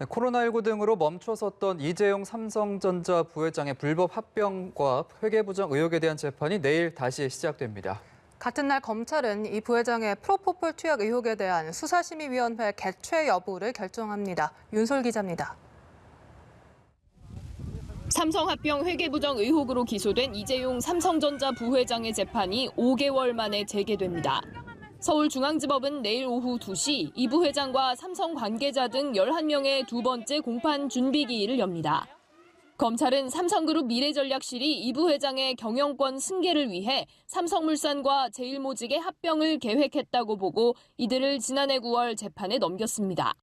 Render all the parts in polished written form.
코로나19 등으로 멈춰섰던 이재용 삼성전자 부회장의 불법 합병과 회계부정 의혹에 대한 재판이 내일 다시 시작됩니다. 같은 날 검찰은 이 부회장의 프로포폴 투약 의혹에 대한 수사심의위원회 개최 여부를 결정합니다. 윤솔 기자입니다. 삼성합병 회계부정 의혹으로 기소된 이재용 삼성전자 부회장의 재판이 5개월 만에 재개됩니다. 서울중앙지법은 내일 오후 2시 이 부회장과 삼성 관계자 등 11명의 두 번째 공판 준비기일을 엽니다. 검찰은 삼성그룹 미래전략실이 이 부회장의 경영권 승계를 위해 삼성물산과 제일모직의 합병을 계획했다고 보고 이들을 지난해 9월 재판에 넘겼습니다.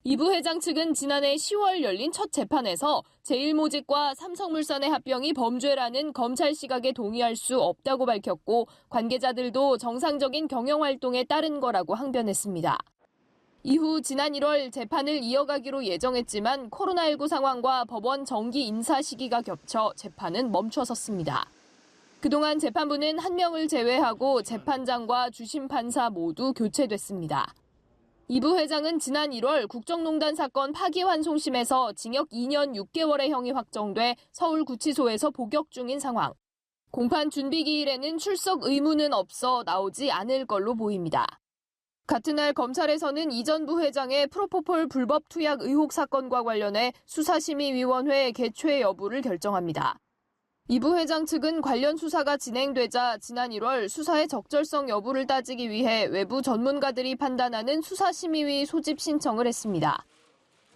이 부회장 측은 지난해 10월 열린 첫 재판에서 제일모직과 삼성물산의 합병이 범죄라는 검찰 시각에 동의할 수 없다고 밝혔고 관계자들도 정상적인 경영활동에 따른 거라고 항변했습니다. 이후 지난 1월 재판을 이어가기로 예정했지만 코로나19 상황과 법원 정기 인사 시기가 겹쳐 재판은 멈춰섰습니다. 그동안 재판부는 1명을 제외하고 재판장과 주심 판사 모두 교체됐습니다. 이 부회장은 지난 1월 국정농단 사건 파기환송심에서 징역 2년 6개월의 형이 확정돼 서울구치소에서 복역 중인 상황. 공판 준비기일에는 출석 의무는 없어 나오지 않을 걸로 보입니다. 같은 날 검찰에서는 이 전 부회장의 프로포폴 불법 투약 의혹 사건과 관련해 수사심의위원회 개최 여부를 결정합니다. 이 부회장 측은 관련 수사가 진행되자 지난 1월 수사의 적절성 여부를 따지기 위해 외부 전문가들이 판단하는 수사심의위 소집 신청을 했습니다.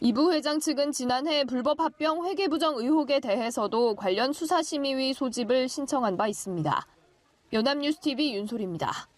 이 부회장 측은 지난해 불법 합병 회계부정 의혹에 대해서도 관련 수사심의위 소집을 신청한 바 있습니다. 연합뉴스TV 윤솔입니다.